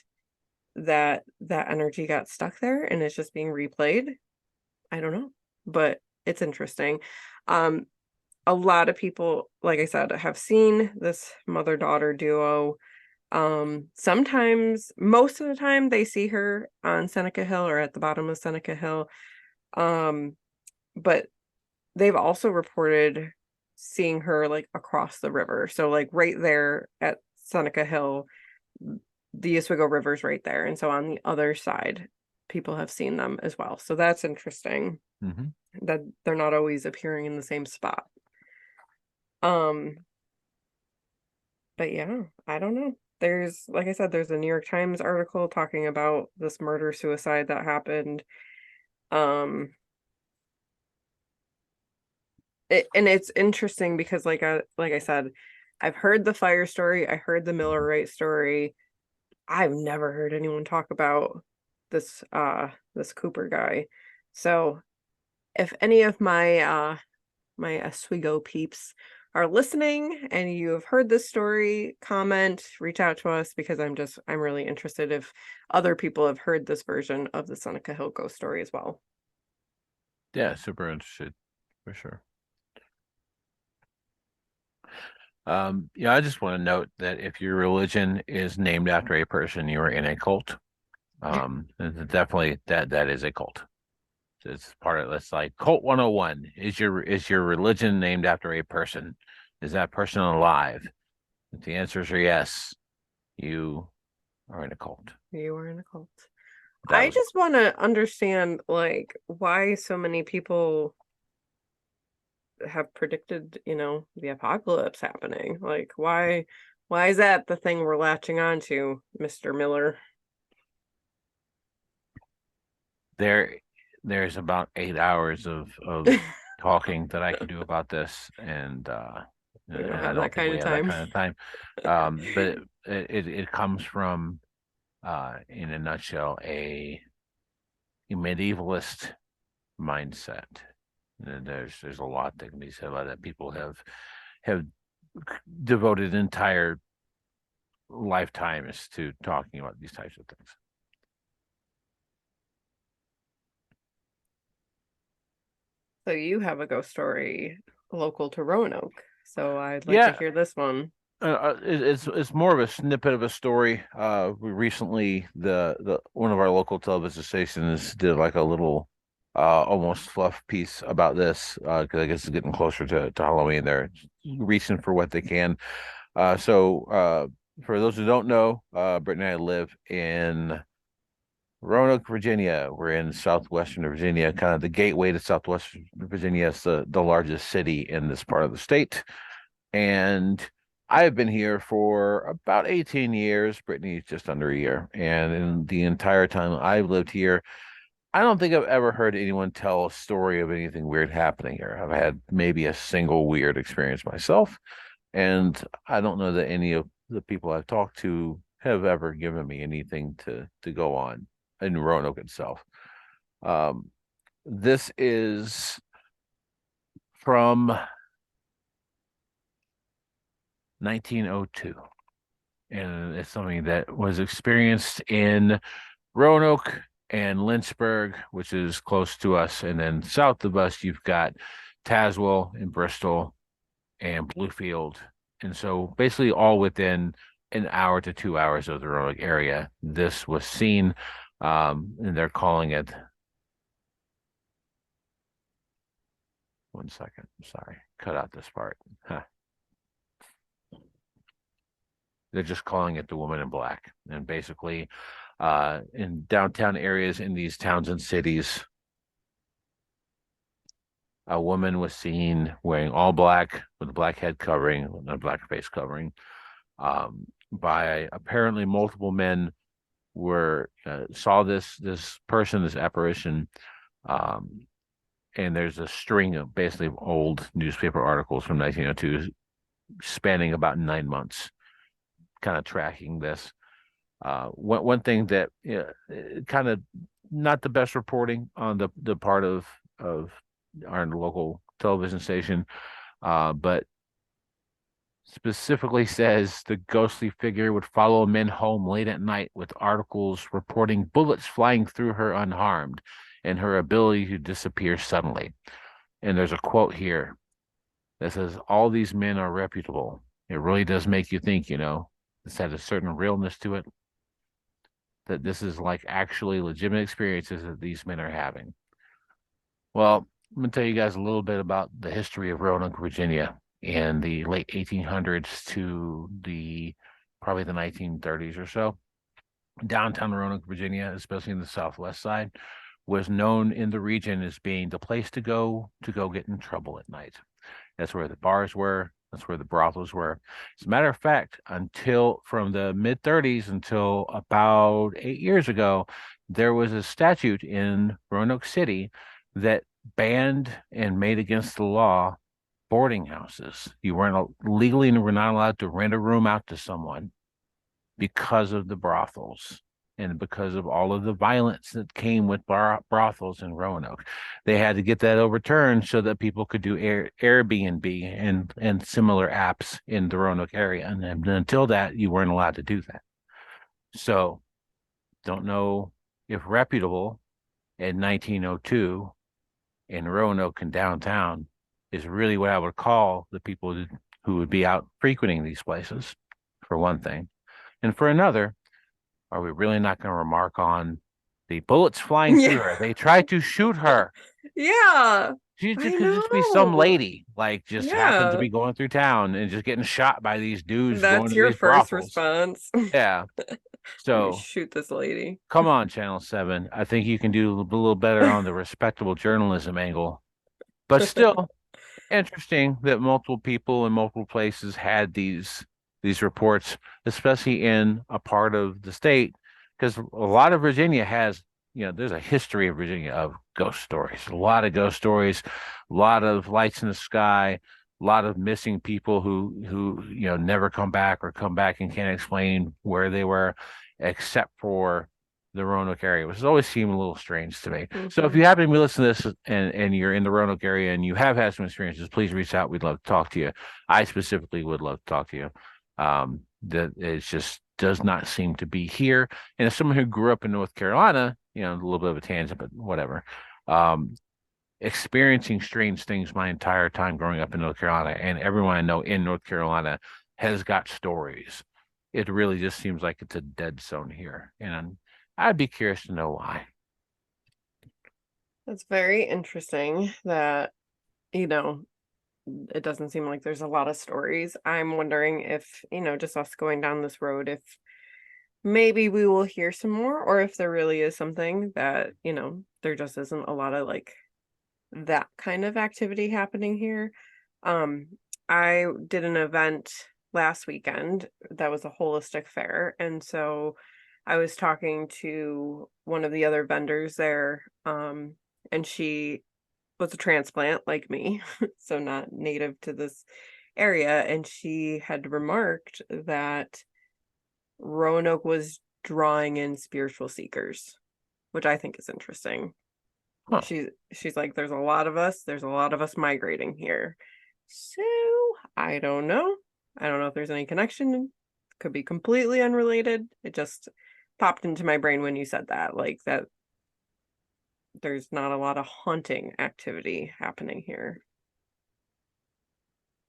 that that energy got stuck there and it's just being replayed? I don't know, but it's interesting. Um, a lot of people, like I said, have seen this mother-daughter duo. Sometimes, most of the time, they see her on Seneca Hill or at the bottom of Seneca Hill. Um, but they've also reported seeing her like across the river. So like right there at Seneca Hill, the Oswego River's right there. And so on the other side, people have seen them as well. So that's interesting Mm-hmm. that they're not always appearing in the same spot. Um, but yeah, I don't know. There's, like I said, there's a New York Times article talking about this murder suicide that happened. Um, and it's interesting because like I said, I've heard the fire story, I heard the Miller Wright story. I've never heard anyone talk about this Cooper guy. So if any of my Oswego peeps are listening and you have heard this story, comment, reach out to us because I'm really interested if other people have heard this version of the Seneca Hill ghost story as well. Yeah, super interested for sure. Yeah, I just want to note that if your religion is named after a person, you are in a cult. And definitely that is a cult. It's part of that's like cult 101. Is your religion named after a person? Is that person alive? If the answers are yes, you are in a cult. You are in a cult. That I was just want to understand like why so many people have predicted, the apocalypse happening. Like why is that the thing we're latching on to, Mr. Miller? there. There's about 8 hours of talking that I could do about this, We don't and I have that don't think kind we of have that time. kind of time. But it comes from, in a nutshell, a medievalist mindset. And there's a lot that can be said about that. People have devoted entire lifetimes to talking about these types of things. So you have a ghost story local to Roanoke. So I'd like to Yeah, hear this one. it's more of a snippet of a story. We recently the one of our local television stations did like a little almost fluff piece about this because I guess it's getting closer to Halloween. They're reaching for what they can. So for those who don't know, Brittany and I live in Roanoke, Virginia. We're in southwestern Virginia, kind of the gateway to southwestern Virginia. It's the largest city in this part of the state. And I've been here for about 18 years. Brittany's just under a year. And in the entire time I've lived here, I don't think I've ever heard anyone tell a story of anything weird happening here. I've had maybe a single weird experience myself. And I don't know that any of the people I've talked to have ever given me anything to go on in Roanoke itself. Um, this is from 1902, and it's something that was experienced in Roanoke and Lynchburg, which is close to us, and then south of us, you've got Tazewell and Bristol and Bluefield, and so basically all within an hour to 2 hours of the Roanoke area, this was seen, and they're calling it. One second, sorry, cut out this part. Huh. They're just calling it the Woman in Black, and basically, in downtown areas in these towns and cities, a woman was seen wearing all black with a black head covering, a black face covering, by apparently multiple men were saw this person, this apparition, um, and there's a string of basically old newspaper articles from 1902 spanning about 9 months, kind of tracking this. One thing that kind of not the best reporting on the part of our local television station, but specifically says the ghostly figure would follow men home late at night with articles reporting bullets flying through her unharmed and her ability to disappear suddenly. And there's a quote here that says, "All these men are reputable." It really does make you think, this has a certain realness to it, that this is like actually legitimate experiences that these men are having. Well, I'm going to tell you guys a little bit about the history of Roanoke, Virginia in the late 1800s to the probably the 1930s or so. Downtown Roanoke, Virginia, especially in the southwest side, was known in the region as being the place to go get in trouble at night. That's where the bars were. That's where the brothels were. As a matter of fact, until from the mid 30s until about 8 years ago, there was a statute in Roanoke City that banned and made against the law boarding houses. You weren't legally and were not allowed to rent a room out to someone because of the brothels and because of all of the violence that came with brothels in Roanoke. They had to get that overturned so that people could do Airbnb and similar apps in the Roanoke area. And until that, you weren't allowed to do that. So don't know if reputable in 1902 in Roanoke and downtown is really what I would call the people who would be out frequenting these places, for one thing. And for another, are we really not going to remark on the bullets flying through Yeah. her? They tried to shoot her. Yeah. She I could just be some know. lady, like just happened to Yeah. be going through town and just getting shot by these dudes going That's to your these first brothels. response. Yeah. We're gonna So shoot this lady. come on, Channel 7. I think you can do a little better on the respectable journalism angle. But still, interesting that multiple people in multiple places had these reports, especially in a part of the state, because a lot of Virginia has, there's a history of Virginia of ghost stories, a lot of ghost stories, a lot of lights in the sky, a lot of missing people who never come back or come back and can't explain where they were, except for the Roanoke area, which has always seemed a little strange to me. So if Hmm. you happen to be listening to this and you're in the Roanoke area and you have had some experiences, please reach out. We'd love to talk to you. I specifically would love to talk to you. That it just does not seem to be here. And as someone who grew up in North Carolina, a little bit of a tangent, but whatever. Um, Experiencing strange things my entire time growing up in North Carolina, and everyone I know in North Carolina has got stories. It really just seems like it's a dead zone here, and I'd be curious to know why. That's very interesting that, you know, it doesn't seem like there's a lot of stories. I'm wondering if, just us going down this road, if maybe we will hear some more, or if there really is something that, there just isn't a lot of like that kind of activity happening here. Um, I did an event last weekend that was a holistic fair, and so I was talking to one of the other vendors there, and she was a transplant like me, so not native to this area, and she had remarked that Roanoke was drawing in spiritual seekers, which I think is interesting. Huh. She's like, there's a lot of us migrating here. So I don't know. I don't know if there's any connection. Could be completely unrelated. It just popped into my brain when you said that, like that there's not a lot of haunting activity happening here.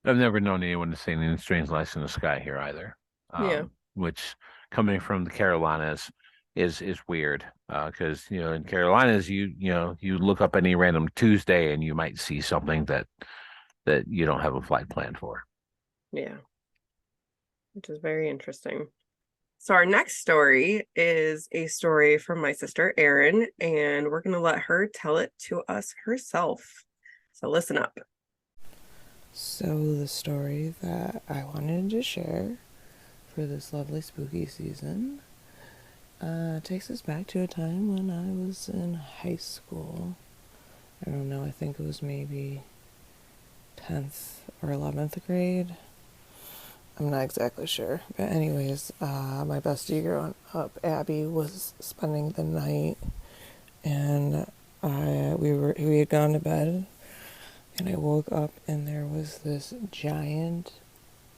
I've never known anyone to say anything strange lights in the sky here either. Yeah. Which coming from the Carolinas is weird. Because in Carolinas you look up any random Tuesday and you might see something that you don't have a flight planned for. Yeah. Which is very interesting. So our next story is a story from my sister Erin, and we're going to let her tell it to us herself. So listen up. So, the story that I wanted to share for this lovely spooky season takes us back to a time when I was in high school. I don't know, I think it was maybe 10th or 11th grade. I'm not exactly sure. But, anyways, my bestie growing up, Abby, was spending the night, and we had gone to bed, and I woke up, and there was this giant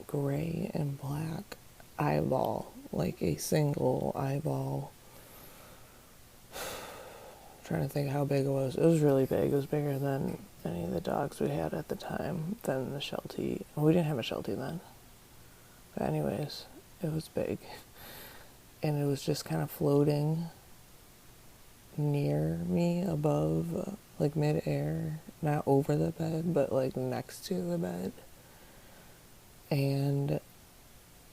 gray and black eyeball, like a single eyeball. I'm trying to think how big it was. It was really big. It was bigger than any of the dogs we had at the time, than the Sheltie. Well, we didn't have a Sheltie then. But anyways, it was big. And it was just kind of floating near me above, like mid-air, not over the bed, but like next to the bed. And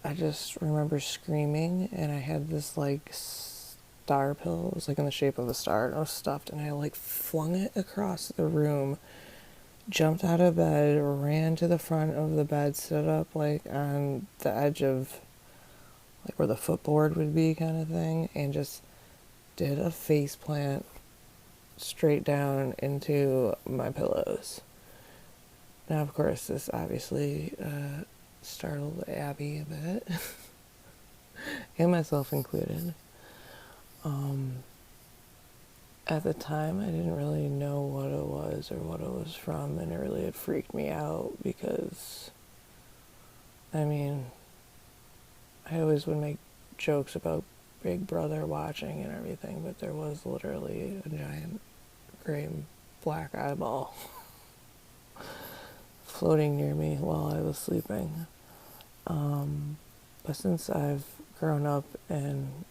I just remember screaming, and I had this like star pillow. It was like in the shape of a star, and it was stuffed, and I like flung it across the room, jumped out of bed, ran to the front of the bed, stood up like on the edge of like where the footboard would be, kind of thing, and just did a face plant straight down into my pillows. Now, of course, this obviously startled Abby a bit, and myself included. Um, at the time, I didn't really know what it was or what it was from, and it really had freaked me out because, I mean, I always would make jokes about Big Brother watching and everything, but there was literally a giant gray and black eyeball floating near me while I was sleeping. But since I've grown up and,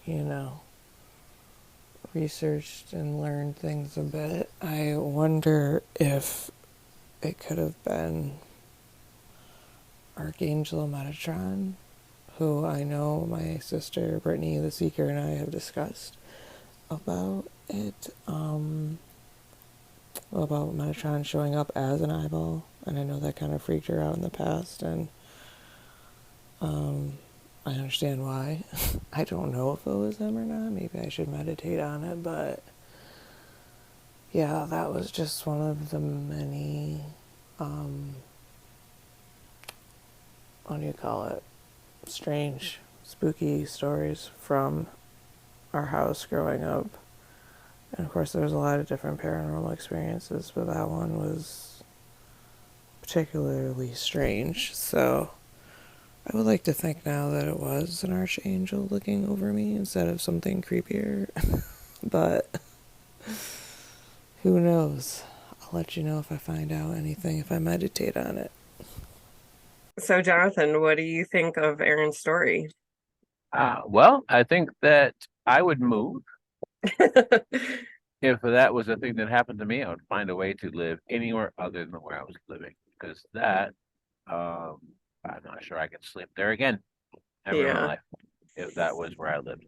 researched and learned things a bit, I wonder if it could have been Archangel Metatron, who I know my sister Brittany the Seeker and I have discussed about it, about Metatron showing up as an eyeball, and I know that kind of freaked her out in the past, and I understand why. I don't know if it was him or not. Maybe I should meditate on it, but yeah, that was just one of the many, what do you call it? Strange, spooky stories from our house growing up. And of course, there was a lot of different paranormal experiences, but that one was particularly strange. So I would like to think now that it was an archangel looking over me instead of something creepier. But who knows? I'll let you know if I find out anything, if I meditate on it. So, Jonathan, what do you think of Aaron's story? Well, I think that I would move. If that was a thing that happened to me, I would find a way to live anywhere other than where I was living, because that, um, I'm not sure I could sleep there again ever in my Yeah, life if that was where I lived.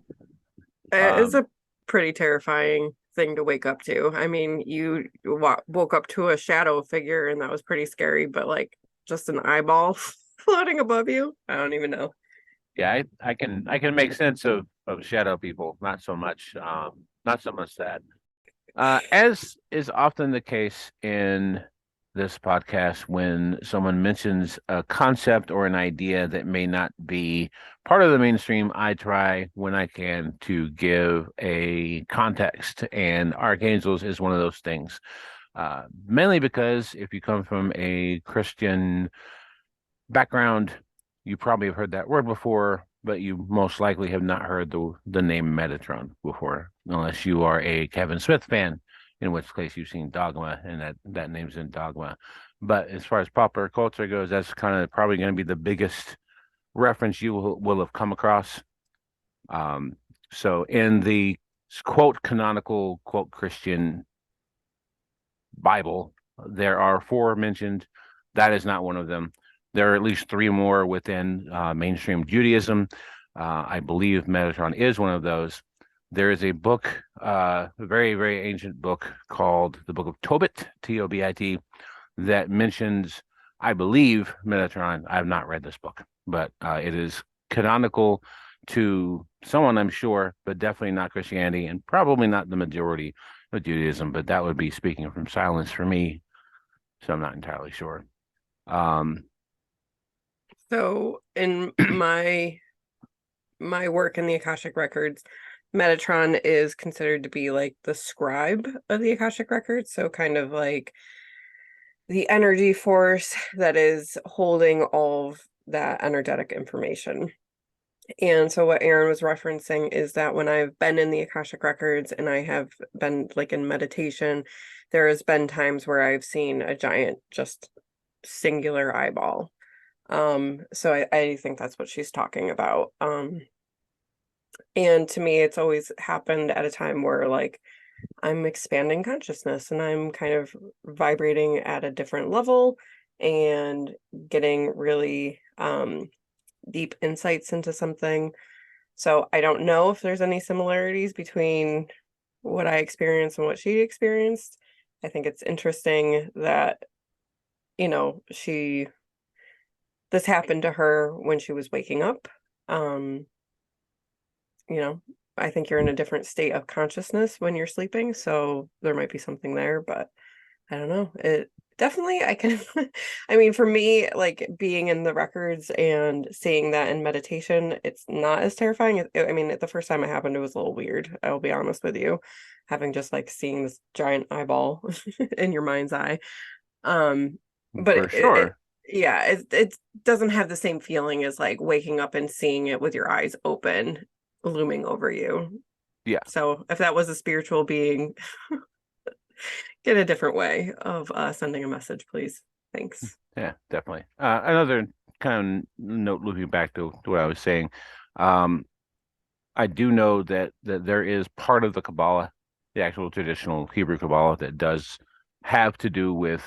it's Um, a pretty terrifying thing to wake up to. I mean, you woke up to a shadow figure, and that was pretty scary, but like just an eyeball floating above you, I don't even know. yeah, I can make sense of shadow people, not so much that. As is often the case in this podcast, when someone mentions a concept or an idea that may not be part of the mainstream, I try when I can to give a context, and Archangels is one of those things. Mainly because if you come from a Christian background, you probably have heard that word before, but you most likely have not heard the name Metatron before, unless you are a Kevin Smith fan, in which case you've seen Dogma, and that name's in Dogma. But as far as popular culture goes, that's kind of probably going to be the biggest reference you will have come across. Um, so in the quote canonical quote Christian Bible, there are four mentioned. That is not one of them. There are at least three more within mainstream Judaism. I believe Metatron is one of those. There is a book, a very, very ancient book called the Book of Tobit, Tobit, that mentions, I believe, Metatron. I have not read this book, but it is canonical to someone, I'm sure, but definitely not Christianity and probably not the majority of Judaism, but that would be speaking from silence for me, so I'm not entirely sure. Um, So, in my work in the Akashic Records, Metatron is considered to be like the scribe of the Akashic Records, so kind of like the energy force that is holding all of that energetic information. And so what Aaron was referencing is that when I've been in the Akashic Records and I have been like in meditation, there has been times where I've seen a giant, just singular eyeball. So I think that's what she's talking about. And to me, it's always happened at a time where like I'm expanding consciousness and I'm kind of vibrating at a different level and getting really deep insights into something. So I don't know if there's any similarities between what I experienced and what she experienced. I think it's interesting that, you know, this happened to her when she was waking up. Um, you know, I think you're in a different state of consciousness when you're sleeping, so there might be something there, but I don't know. It definitely I can I mean for me like being in the records and seeing that in meditation, it's not as terrifying. I mean the first time it happened it was a little weird. I will be honest with you. Having just like seeing this giant eyeball in your mind's eye. But for sure. yeah, it doesn't have the same feeling as like waking up and seeing it with your eyes open looming over you. Yeah, So if that was a spiritual being, get a different way of sending a message, please. Thanks. yeah, definitely. Another kind of note looking back to what I was saying. Um, I do know that there is part of the Kabbalah, the actual traditional Hebrew Kabbalah, that does have to do with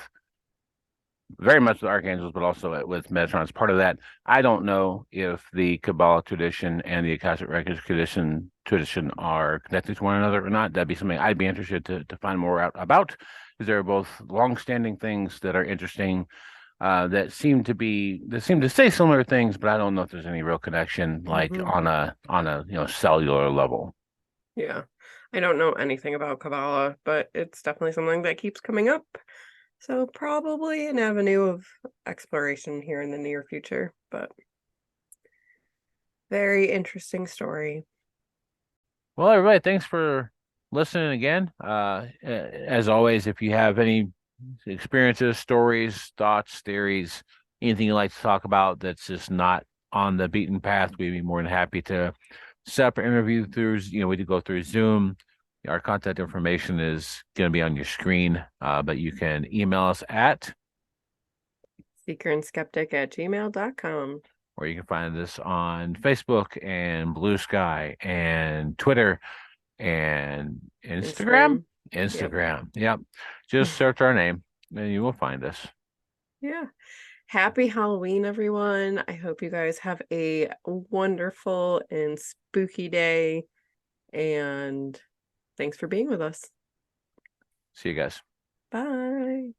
very much with archangels, but also with Metatron. It's part of that. I don't know if the Kabbalah tradition and the Akashic Records tradition are connected to one another or not. That'd be something I'd be interested to find more out about, because they're both long-standing things that are interesting, that seem to say similar things, but I don't know if there's any real connection, like Mhm. on a cellular level. Yeah. I don't know anything about Kabbalah, but it's definitely something that keeps coming up. So probably an avenue of exploration here in the near future, but very interesting story. Well, everybody, thanks for listening again. As always, if you have any experiences, stories, thoughts, theories, anything you'd like to talk about that's just not on the beaten path, we'd be more than happy to set up an interview through, we do go through Zoom. Our contact information is going to be on your screen, but you can email us at, Seekerandskeptic@gmail.com. or you can find us on Facebook and Blue Sky and Twitter and Instagram. Instagram. Yep. Instagram. Yep. Just search our name and you will find us. Yeah. Happy Halloween, everyone. I hope you guys have a wonderful and spooky day. And thanks for being with us. See you guys. Bye.